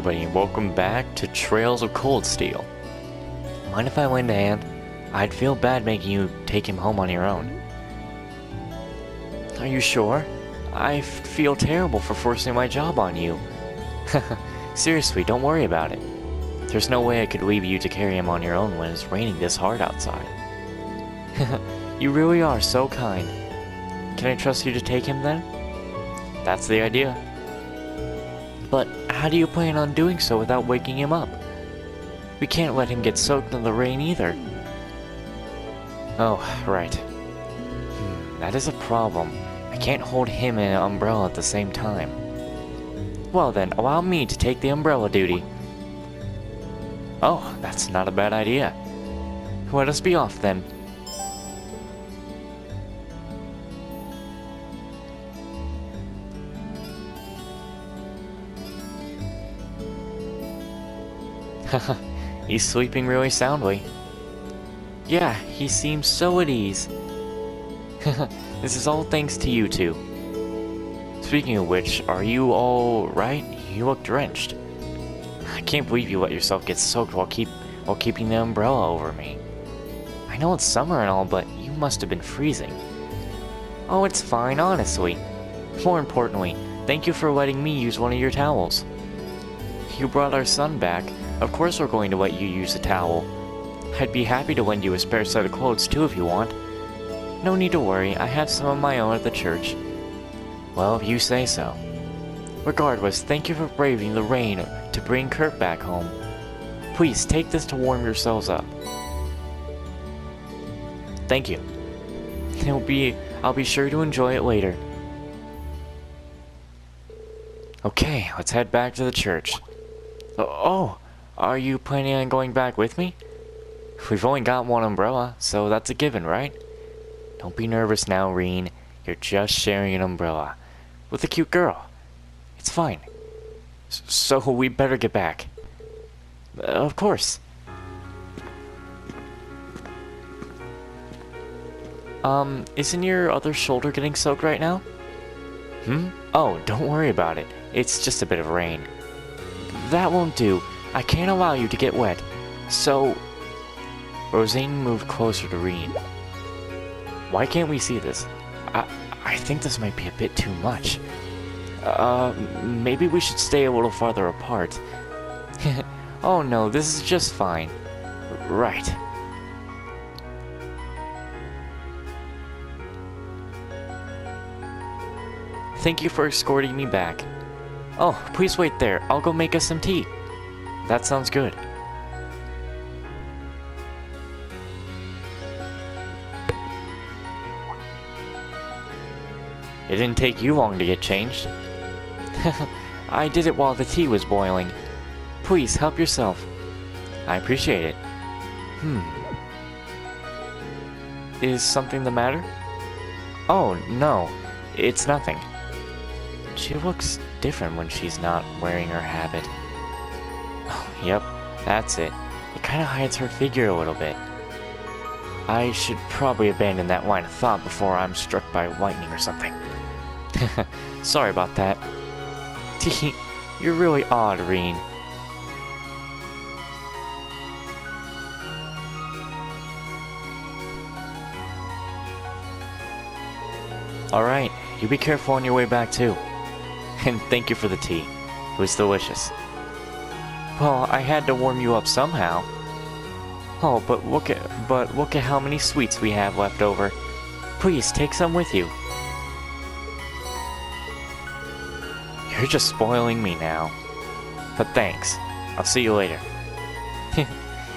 everybody, and welcome back to Trails of Cold Steel. Mind if I lend a hand? I'd feel bad making you take him home on your own. Are you sure? I feel terrible for forcing my job on you. Seriously, don't worry about it. There's no way I could leave you to carry him on your own when it's raining this hard outside. You really are so kind. Can I trust you to take him then? That's the idea. But how do you plan on doing so without waking him up? We can't let him get soaked in the rain either. Oh, right. That is a problem. I can't hold him and an umbrella at the same time. Well then, allow me to take the umbrella duty. Oh, that's not a bad idea. Let us be off then. Haha, he's sleeping really soundly. Yeah, he seems so at ease. This is all thanks to you two. Speaking of which, are you all right? You look drenched. I can't believe you let yourself get soaked while keeping the umbrella over me. I know it's summer and all, but you must have been freezing. Oh, it's fine, honestly. More importantly, thank you for letting me use one of your towels. You brought our son back. Of course we're going to let you use a towel. I'd be happy to lend you a spare set of clothes too if you want. No need to worry, I have some of my own at the church. Well, if you say so. Regardless, thank you for braving the rain to bring Kurt back home. Please, take this to warm yourselves up. Thank you. I'll be sure to enjoy it later. Okay, let's head back to the church. Oh, are you planning on going back with me? We've only got one umbrella, so that's a given, right? Don't be nervous now, Reen. You're just sharing an umbrella with a cute girl. It's fine. So we better get back. Of course. Isn't your other shoulder getting soaked right now? Oh, don't worry about it. It's just a bit of rain. That won't do. I can't allow you to get wet. So... Rosine moved closer to Reen. Why can't we see this? I think this might be a bit too much. Maybe we should stay a little farther apart. Oh no, this is just fine. Right. Thank you for escorting me back. Oh, please wait there. I'll go make us some tea. That sounds good. It didn't take you long to get changed. I did it while the tea was boiling. Please, help yourself. I appreciate it. Is something the matter? Oh, no. It's nothing. She looks different when she's not wearing her habit. Oh, yep, that's it. It kind of hides her figure a little bit. I should probably abandon that line of thought before I'm struck by lightning or something. Sorry about that. You're really odd, Reen. Alright, you be careful on your way back too. And thank you for the tea. It was delicious. Well, I had to warm you up somehow. Oh, but look at how many sweets we have left over. Please, take some with you. You're just spoiling me now. But thanks. I'll see you later.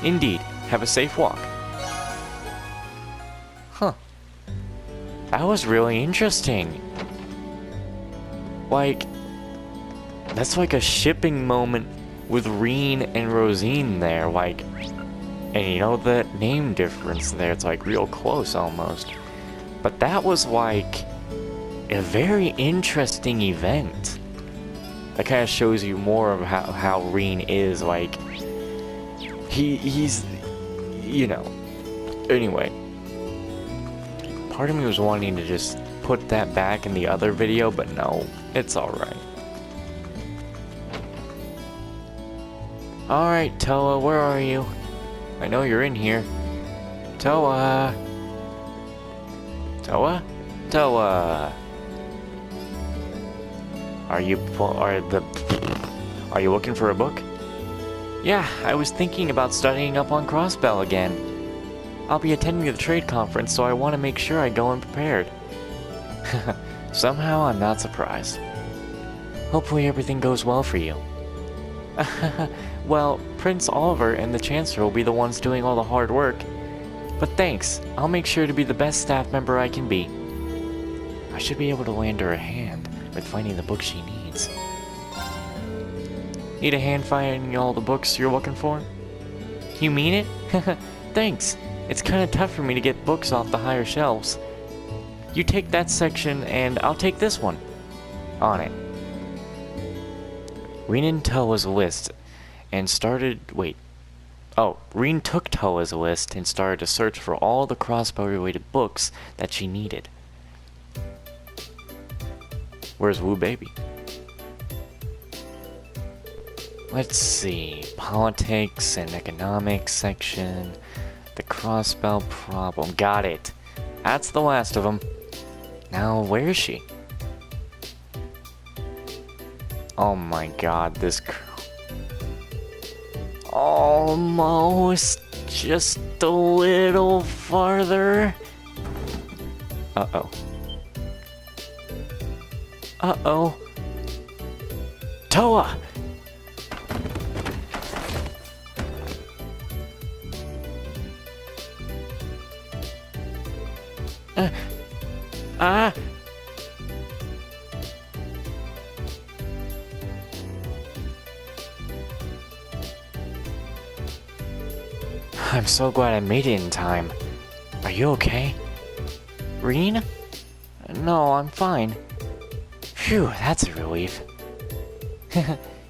Indeed. Have a safe walk. Huh. That was really interesting. Like, that's like a shipping moment with Reen and Rosine there, like, and you know the name difference there, it's like real close almost. But that was like a very interesting event. That kind of shows you more of how Reen is, like, he's, you know, anyway. Part of me was wanting to just put that back in the other video, but no, it's alright. Alright, Towa, where are you? I know you're in here. Towa! Towa? Towa! Are you looking for a book? Yeah, I was thinking about studying up on Crossbell again. I'll be attending the trade conference, so I want to make sure I go unprepared. Somehow I'm not surprised. Hopefully everything goes well for you. Well, Prince Oliver and the Chancellor will be the ones doing all the hard work. But thanks, I'll make sure to be the best staff member I can be. I should be able to lend her a hand with finding the book she needs. Need a hand finding all the books you're looking for? You mean it? Thanks. It's kinda tough for me to get books off the higher shelves. You take that section and I'll take this one. On it. Reen took Towa's list and started to search for all the crossbow-related books that she needed. Where's Woo Baby? Let's see. Politics and economics section. The crossbow problem. Got it. That's the last of them. Now, where is she? Oh my god, this almost just a little farther. Uh-oh. Uh-oh. Towa! I'm so glad I made it in time. Are you okay? Reen? No, I'm fine. Phew, that's a relief.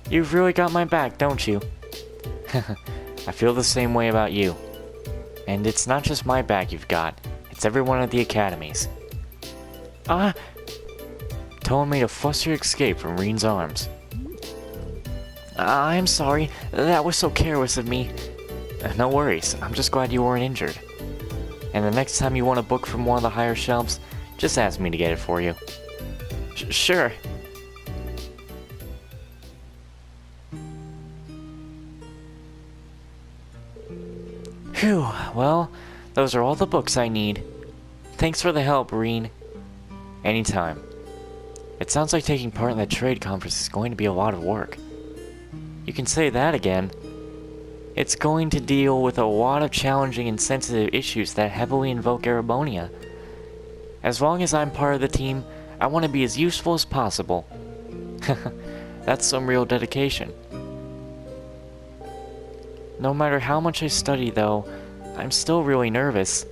You've really got my back, don't you? I feel the same way about you. And it's not just my back you've got, it's everyone at the academies. Towa made a flustered escape from Reen's arms. I'm sorry, that was so careless of me. No worries, I'm just glad you weren't injured. And the next time you want a book from one of the higher shelves, just ask me to get it for you. Sure. Phew, well, those are all the books I need. Thanks for the help, Reen. Anytime. It sounds like taking part in that trade conference is going to be a lot of work. You can say that again. It's going to deal with a lot of challenging and sensitive issues that heavily invoke Erebonia. As long as I'm part of the team, I want to be as useful as possible. That's some real dedication. No matter how much I study, though, I'm still really nervous.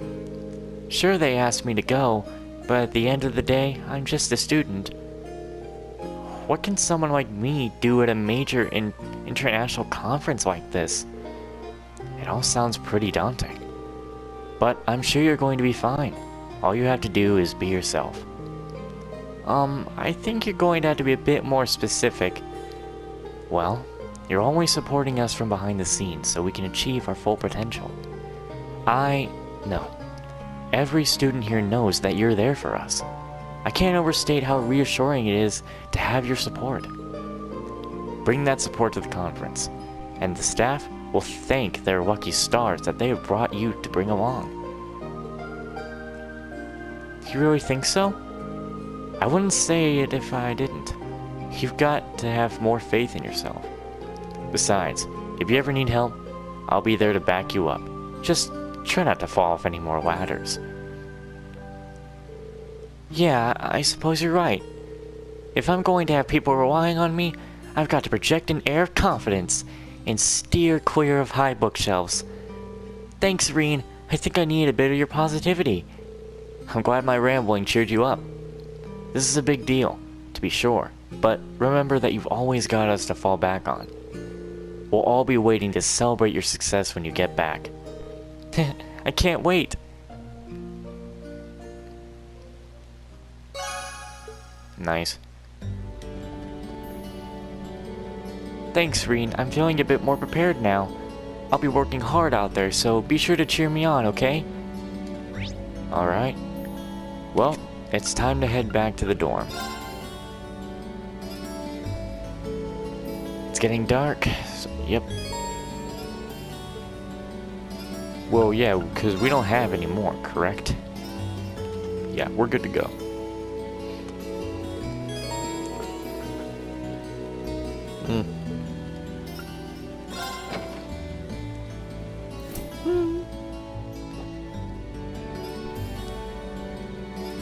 Sure, they asked me to go, but at the end of the day, I'm just a student. What can someone like me do at a major international conference like this? It all sounds pretty daunting. But I'm sure you're going to be fine. All you have to do is be yourself. I think you're going to have to be a bit more specific. Well, you're always supporting us from behind the scenes so we can achieve our full potential. I know. Every student here knows that you're there for us. I can't overstate how reassuring it is to have your support. Bring that support to the conference, and the staff will thank their lucky stars that they have brought you to bring along. You really think so? I wouldn't say it if I didn't. You've got to have more faith in yourself. Besides, if you ever need help, I'll be there to back you up. Just try not to fall off any more ladders. Yeah, I suppose you're right. If I'm going to have people relying on me, I've got to project an air of confidence and steer clear of high bookshelves. Thanks, Reen. I think I need a bit of your positivity. I'm glad my rambling cheered you up. This is a big deal, to be sure, but remember that you've always got us to fall back on. We'll all be waiting to celebrate your success when you get back. I can't wait. Nice. Thanks, Reen. I'm feeling a bit more prepared now. I'll be working hard out there, so be sure to cheer me on, okay? Alright. Well, it's time to head back to the dorm. It's getting dark. So, yep. Well, yeah, because we don't have any more, correct? Yeah, we're good to go.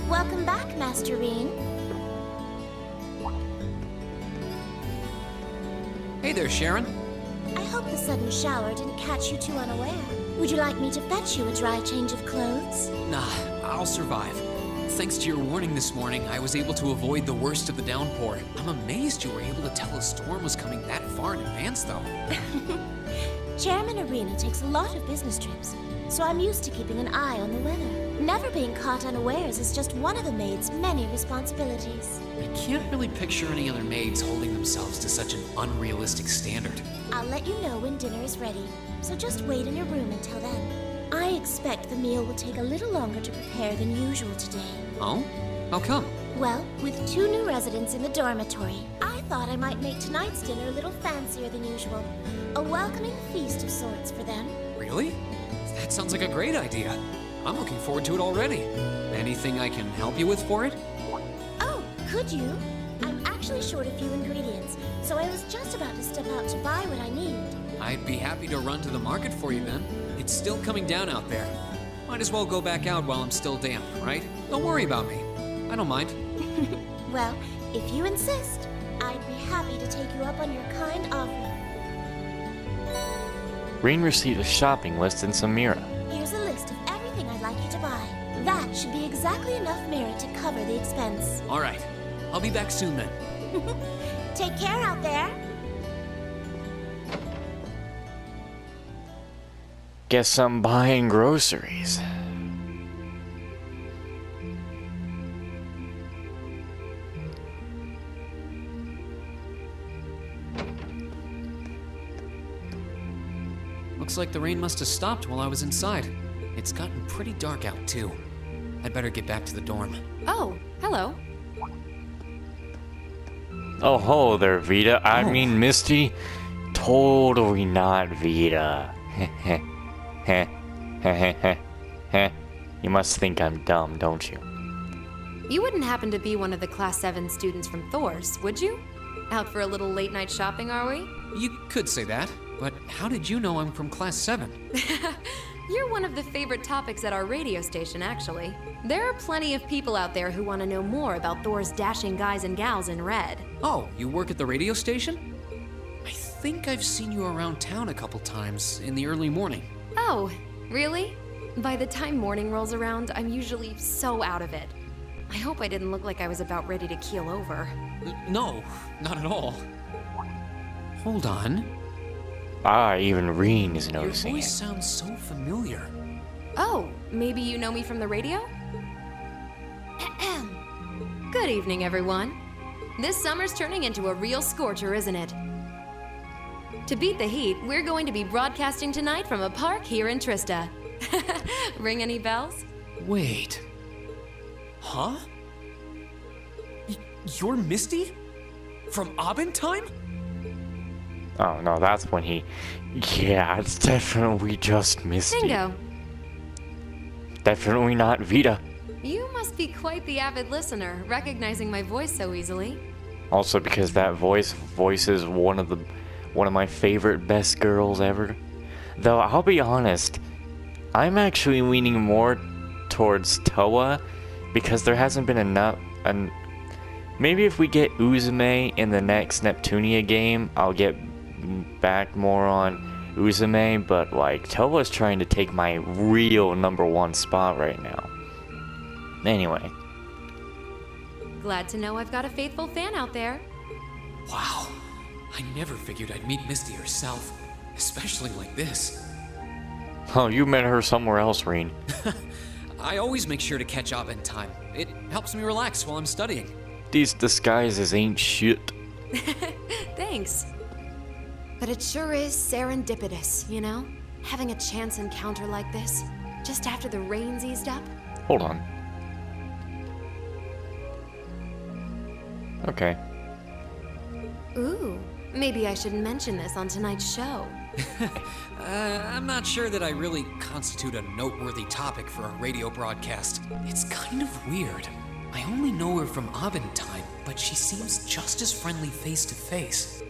Welcome back, Master Reen. Hey there, Sharon. I hope the sudden shower didn't catch you too unaware. Would you like me to fetch you a dry change of clothes? Nah, I'll survive. Thanks to your warning this morning, I was able to avoid the worst of the downpour. I'm amazed you were able to tell a storm was coming that far in advance, though. Chairman Arena takes a lot of business trips, so I'm used to keeping an eye on the weather. Never being caught unawares is just one of a maid's many responsibilities. I can't really picture any other maids holding themselves to such an unrealistic standard. I'll let you know when dinner is ready, so just wait in your room until then. I expect the meal will take a little longer to prepare than usual today. Oh? How come? Well, with 2 new residents in the dormitory, I thought I might make tonight's dinner a little fancier than usual. A welcoming feast of sorts for them. Really? That sounds like a great idea. I'm looking forward to it already. Anything I can help you with for it? Oh, could you? I'm actually short a few ingredients, so I was just about to step out to buy what I need. I'd be happy to run to the market for you then. It's still coming down out there. Might as well go back out while I'm still damp, right? Don't worry about me. I don't mind. Well, if you insist, I'd be happy to take you up on your kind offer. Reen received a shopping list and some Mira. Here's a list of everything I'd like you to buy. That should be exactly enough Mira to cover the expense. All right. I'll be back soon then. Take care out there. Guess I'm buying groceries. Looks like the rain must have stopped while I was inside. It's gotten pretty dark out, too. I'd better get back to the dorm. Oh, hello. Oh, hello there, Vita. I mean, Misty. Totally not Vita. You must think I'm dumb, don't you? You wouldn't happen to be one of the Class 7 students from Thor's, would you? Out for a little late-night shopping, are we? You could say that, but how did you know I'm from Class 7? You're one of the favorite topics at our radio station, actually. There are plenty of people out there who want to know more about Thor's dashing guys and gals in red. Oh, you work at the radio station? I think I've seen you around town a couple times in the early morning. Oh, really? By the time morning rolls around, I'm usually so out of it. I hope I didn't look like I was about ready to keel over. No, not at all. Hold on. Even Reen is Your noticing voice it. sounds so familiar. Oh, maybe you know me from the radio? Good evening, everyone. This summer's turning into a real scorcher, isn't it? To beat the heat, we're going to be broadcasting tonight from a park here in Trista. Ring any bells? Wait. Huh? You're Misty? From Abentime? Oh no, that's when he... Yeah, it's definitely just Misty. Bingo. Definitely not Vita. You must be quite the avid listener, recognizing my voice so easily. Also because that voices one of my favorite best girls ever. Though I'll be honest, I'm actually leaning more towards Towa because there hasn't been enough. And maybe if we get Uzume in the next Neptunia game, I'll get back more on Uzume. But like Towa's trying to take my real #1 spot right now. Anyway. Glad to know I've got a faithful fan out there. Wow. I never figured I'd meet Misty herself, especially like this. Oh, you met her somewhere else, Reen. I always make sure to catch up in time. It helps me relax while I'm studying. These disguises ain't shit. Thanks. But it sure is serendipitous, you know? Having a chance encounter like this, just after the rain's eased up. Hold on. Okay. Ooh, maybe I should mention this on tonight's show. I'm not sure that I really constitute a noteworthy topic for a radio broadcast. It's kind of weird. I only know her from Abendtime, but she seems just as friendly face to face.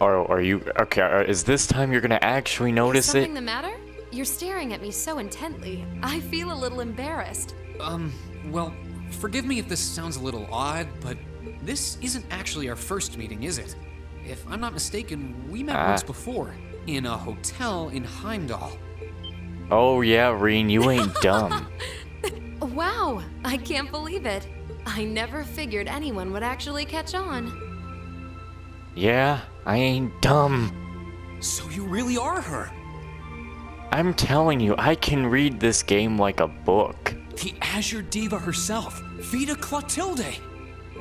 Are you okay? Is this time you're gonna actually notice Is something it? the matter? You're staring at me so intently. I feel a little embarrassed. Well, forgive me if this sounds a little odd, but this isn't actually our first meeting, is it? If I'm not mistaken, we met once before, in a hotel in Heimdall. Oh yeah, Reen, you ain't dumb. Wow, I can't believe it. I never figured anyone would actually catch on. Yeah, I ain't dumb. So you really are her? I'm telling you, I can read this game like a book. The Azure Diva herself, Vita Clotilde!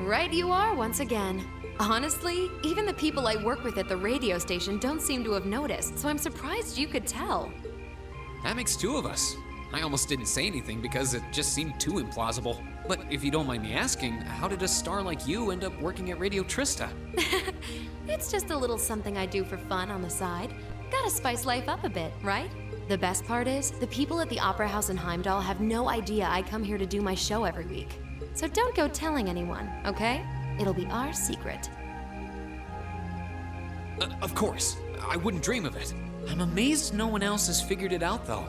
Right you are once again. Honestly, even the people I work with at the radio station don't seem to have noticed, so I'm surprised you could tell. That makes two of us. I almost didn't say anything because it just seemed too implausible. But if you don't mind me asking, how did a star like you end up working at Radio Trista? It's just a little something I do for fun on the side. Gotta spice life up a bit, right? The best part is, the people at the Opera House in Heimdall have no idea I come here to do my show every week. So don't go telling anyone, okay? It'll be our secret. Of course, I wouldn't dream of it. I'm amazed no one else has figured it out, though.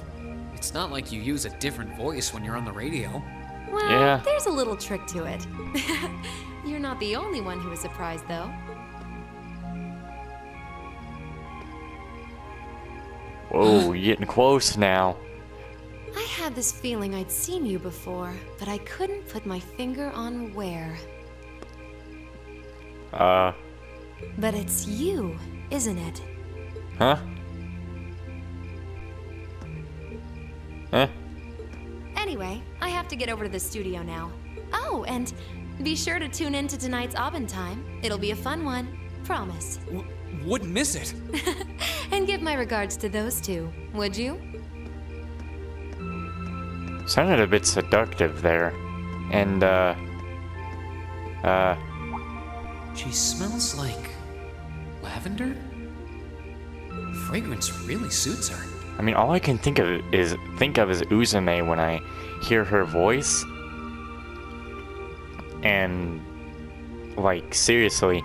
It's not like you use a different voice when you're on the radio. Well, Yeah. there's a little trick to it. You're not the only one who is surprised, though. Whoa, you're getting close now. I had this feeling I'd seen you before, but I couldn't put my finger on where. But it's you, isn't it? Huh? Huh? Anyway, I have to get over to the studio now. Oh, and be sure to tune in to tonight's Abendtime. It'll be a fun one. Promise. Wouldn't miss it. And give my regards to those two, would you? Sounded a bit seductive there. And, She smells like lavender? Fragrance really suits her. I mean, all I can think of is Uzume when I hear her voice. And, like, seriously.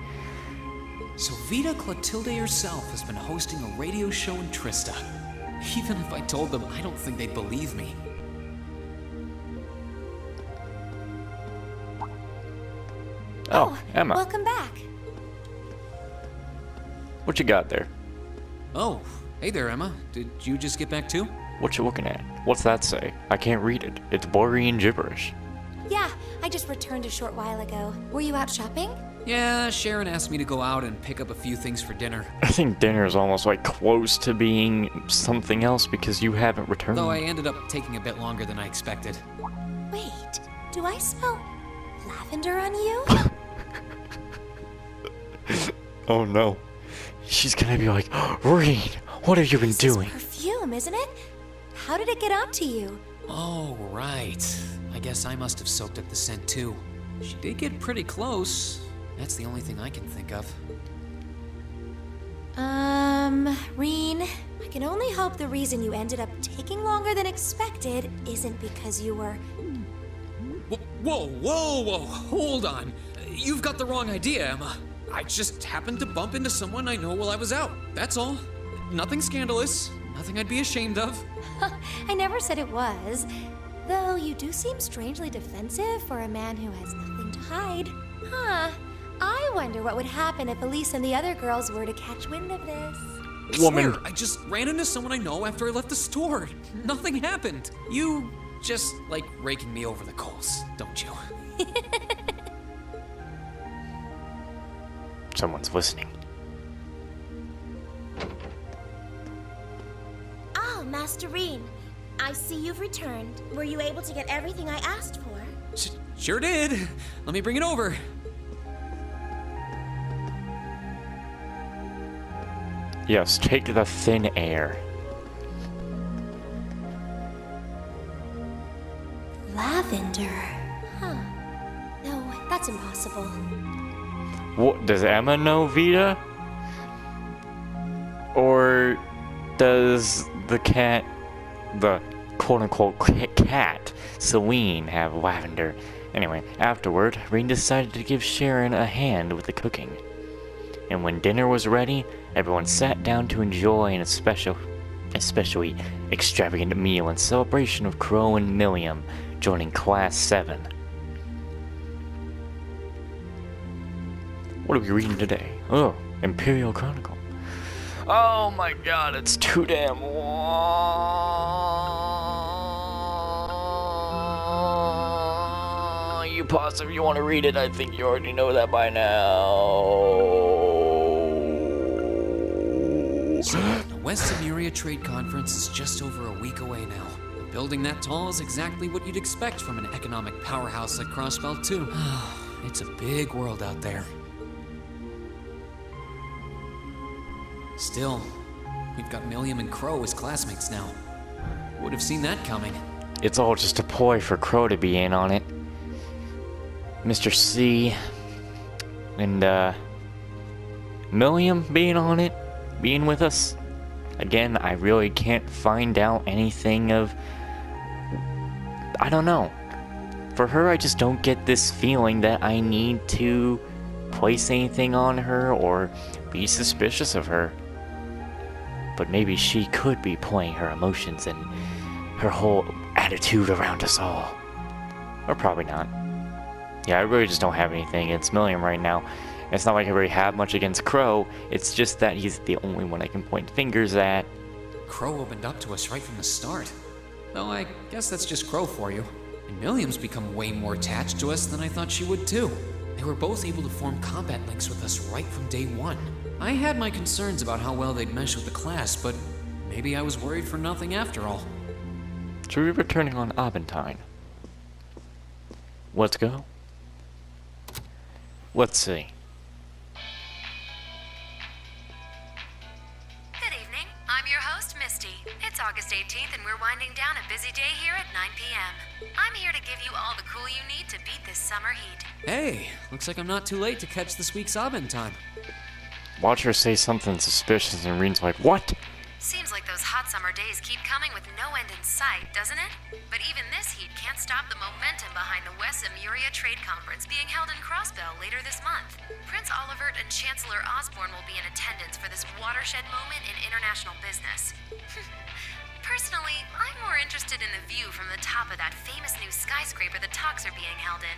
So Vita Clotilde herself has been hosting a radio show in Trista. Even if I told them, I don't think they'd believe me. Oh, Emma, Welcome back. what you got there? Oh, hey there, Emma. Did you just get back too? What you looking at? What's that say? I can't read it. It's Borean gibberish. Yeah, I just returned a short while ago. Were you out shopping? Yeah, Sharon asked me to go out and pick up a few things for dinner. I think dinner is almost like close to being something else because you haven't returned. Though I ended up taking a bit longer than I expected. Wait, do I smell lavender on you? Oh no. She's gonna be like, Reen, what have you been doing? This is perfume, isn't it? How did it get onto you? Oh, right. I guess I must have soaked up the scent too. She did get pretty close. That's the only thing I can think of. Reen, I can only hope the reason you ended up taking longer than expected isn't because you were... Whoa, hold on. You've got the wrong idea, Emma. I just happened to bump into someone I know while I was out. That's all. Nothing scandalous. Nothing I'd be ashamed of. I never said it was. Though you do seem strangely defensive for a man who has nothing to hide. Huh. I wonder what would happen if Elise and the other girls were to catch wind of this. I Woman. swear, I just ran into someone I know after I left the store. Nothing happened. You just like raking me over the coals, don't you? Someone's listening. Oh, Master Reen. I see you've returned. Were you able to get everything I asked for? Sure did. Let me bring it over. Yes, take the thin air. Lavender. Huh. No, that's impossible. What, does Emma know Vita? Or does the cat, the quote-unquote cat, Celine, have lavender? Anyway, afterward, Rain decided to give Sharon a hand with the cooking. And when dinner was ready, everyone sat down to enjoy an especially extravagant meal in celebration of Crow and Milliam joining Class 7. What are we reading today? Oh, Imperial Chronicle. Oh my god, it's too damn long. You pause if you want to read it. I think you already know that by now. The West Emuria Trade Conference is just over a week away now. A building that tall is exactly what you'd expect from an economic powerhouse like Crossbelt 2. It's a big world out there. Still, we've got Milliam and Crow as classmates now. Would have seen that coming. It's all just a ploy for Crow to be in on it. Mr. C and Milliam being on it, being with us. Again, I really can't find out anything of... I don't know. For her, I just don't get this feeling that I need to place anything on her or be suspicious of her. But maybe she could be playing her emotions and her whole attitude around us all. Or probably not. Yeah, I really just don't have anything against Milliam right now. It's not like I really have much against Crow, it's just that he's the only one I can point fingers at. Crow opened up to us right from the start. Though I guess that's just Crow for you. And Milliam's become way more attached to us than I thought she would too. They were both able to form combat links with us right from day one. I had my concerns about how well they'd mesh with the class, but maybe I was worried for nothing after all. Should we be returning on Aventine? Let's go. Let's see. Good evening. I'm your host, Misty. It's August 18th, and we're winding down a busy day here at 9 p.m. I'm here to give you all the cool you need to beat this summer heat. Hey, looks like I'm not too late to catch this week's Abendtime. Watch her say something suspicious and Reen's like, what? Seems like those hot summer days keep coming with no end in sight, doesn't it? But even this heat can't stop the momentum behind the West Emuria Trade Conference being held in Crossbell later this month. Prince Olivert and Chancellor Osborne will be in attendance for this watershed moment in international business. Personally, I'm more interested in the view from the top of that famous new skyscraper the talks are being held in.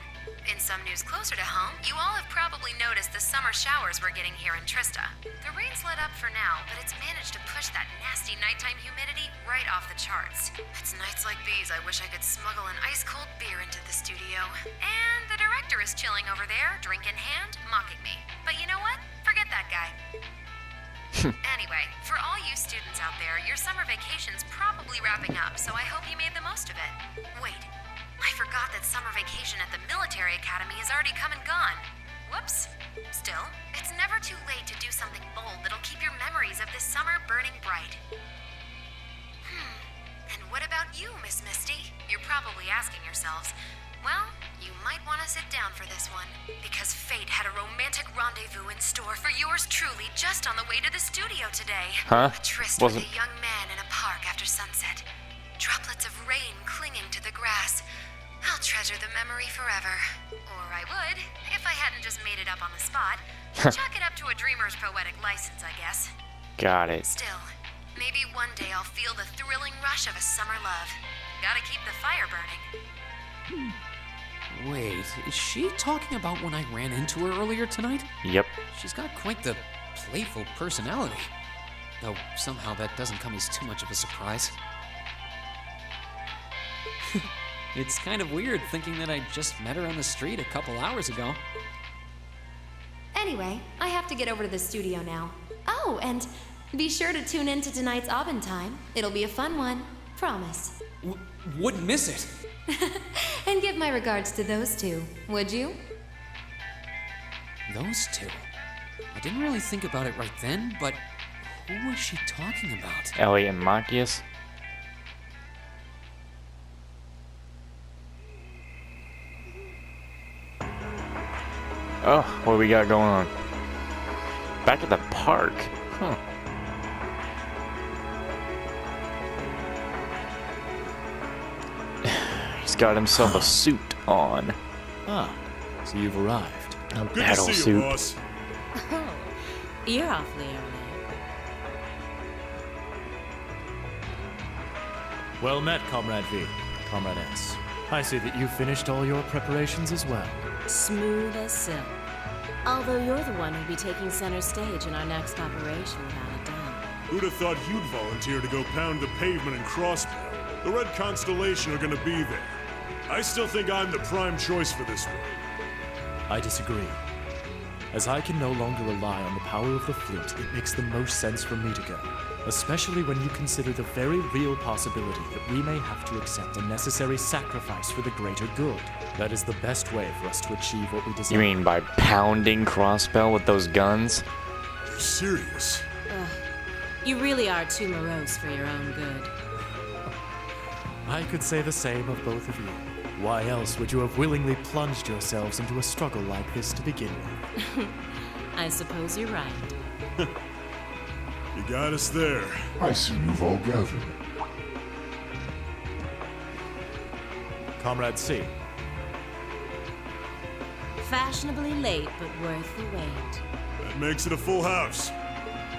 In some news closer to home, you all have probably noticed the summer showers we're getting here in Trista. The rain's let up for now, but it's managed to push that nasty nighttime humidity right off the charts. It's nights like these I wish I could smuggle an ice-cold beer into the studio. And the director is chilling over there, drink in hand, mocking me. But you know what? Forget that guy. Anyway, for all you students out there, your summer vacation's probably wrapping up, so I hope you made the most of it. Wait, I forgot that summer vacation at the military academy has already come and gone. Whoops. Still, it's never too late to do something bold that'll keep your memories of this summer burning bright. And what about you, Miss Misty? You're probably asking yourselves, well, you might want to sit down for this one, because fate had a romantic rendezvous in store for yours truly just on the way to the studio today. Huh? A tryst with a young man in a park after sunset. Droplets of rain clinging to the grass. I'll treasure the memory forever. Or I would, if I hadn't just made it up on the spot. Chalk it up to a dreamer's poetic license, I guess. Got it. Still, maybe one day I'll feel the thrilling rush of a summer love. Gotta keep the fire burning. Wait, is she talking about when I ran into her earlier tonight? Yep. She's got quite the playful personality. Though somehow that doesn't come as too much of a surprise. It's kind of weird thinking that I just met her on the street a couple hours ago. Anyway, I have to get over to the studio now. Oh, and be sure to tune in to tonight's Abendtime. It'll be a fun one. Promise. Wouldn't miss it. And give my regards to those two, would you? Those two? I didn't really think about it right then, but Who was she talking about? Elliot and Machias? Oh, what do we got going on? Back at the park? Huh. He's got himself a suit on. Ah, so you've arrived. A Good to battle see suit. you, boss. Oh, you're awfully early. Well met, Comrade V. Comrade S. I see that you finished all your preparations as well. Smooth as silk. Although you're the one who'll be taking center stage in our next operation, without a doubt. Who'd have thought you'd volunteer to go pound the pavement in Crossbow? The Red Constellation are gonna be there. I still think I'm the prime choice for this one. I disagree. As I can no longer rely on the power of the fleet, it makes the most sense for me to go. Especially when you consider the very real possibility that we may have to accept a necessary sacrifice for the greater good. That is the best way for us to achieve what we desire. You mean by pounding Crossbell with those guns? You're serious? You really are too morose for your own good. I could say the same of both of you. Why else would you have willingly plunged yourselves into a struggle like this to begin with? I suppose you're right. You got us there. I see you've all gathered. Comrade C. Fashionably late, but worth the wait. That makes it a full house.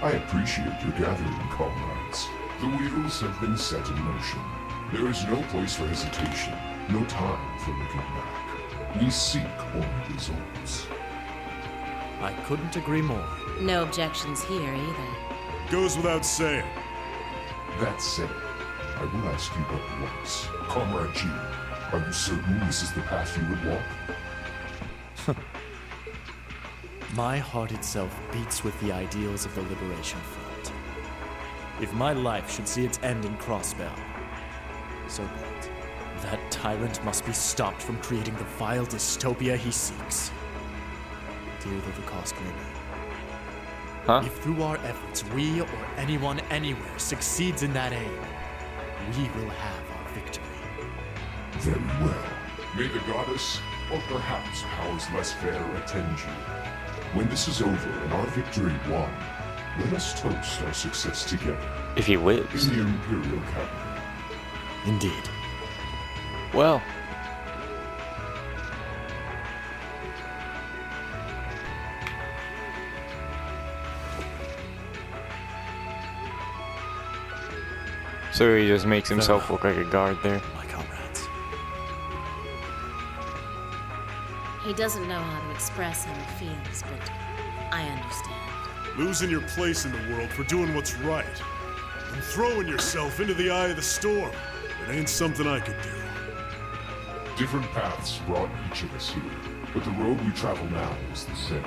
I appreciate your gathering, comrades. The wheels have been set in motion. There is no place for hesitation, no time for looking back. We seek only results. I couldn't agree more. No objections here either. Goes without saying. That said, I will ask you but once. Comrade G, are you certain this is the path you would walk? My heart itself beats with the ideals of the Liberation Front. If my life should see its end in Crossbell, so be it. That tyrant must be stopped from creating the vile dystopia he seeks. Dear though the cost may be. Huh? If through our efforts we or anyone anywhere succeeds in that aim, we will have our victory. Very well. May the goddess, or perhaps powers less fair, attend you. When this is over and our victory won, let us toast our success together If he lives. in the Imperial Cabinet. Indeed. Well. So he just makes himself look like a guard there. My comrades. He doesn't know how to express how he feels, but I understand. Losing your place in the world for doing what's right. And throwing yourself into the eye of the storm. It ain't something I could do. Different paths brought each of us here, but the road we travel now is the same.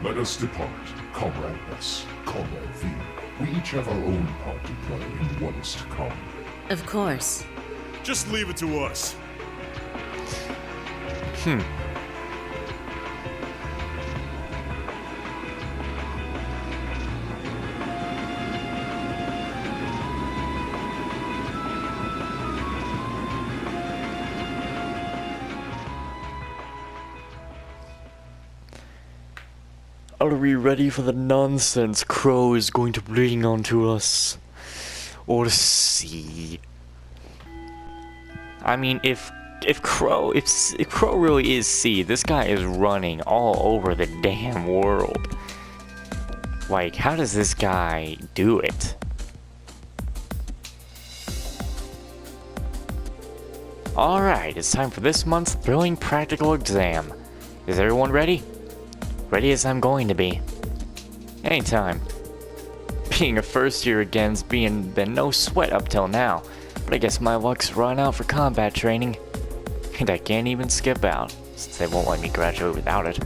Let us depart, Comrade S, Comrade V. We each have our own part to play in what is to come. Of course. Just leave it to us. Are we ready for the nonsense Crow is going to bring onto us? Or see? I mean, if Crow really is C, this guy is running all over the damn world. Like, how does this guy do it? Alright, it's time for this month's thrilling practical exam. Is everyone ready? Ready as I'm going to be. Anytime. Being a first year again's been no sweat up till now, but I guess my luck's run out for combat training. And I can't even skip out, since they won't let me graduate without it.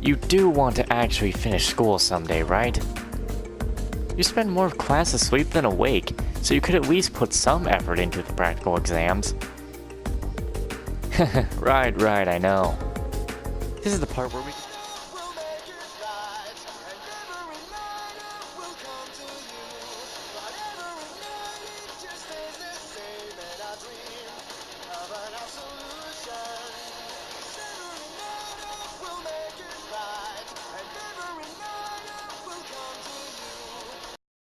You do want to actually finish school someday, right? You spend more of class asleep than awake, so you could at least put some effort into the practical exams. Right, I know. This is the part where we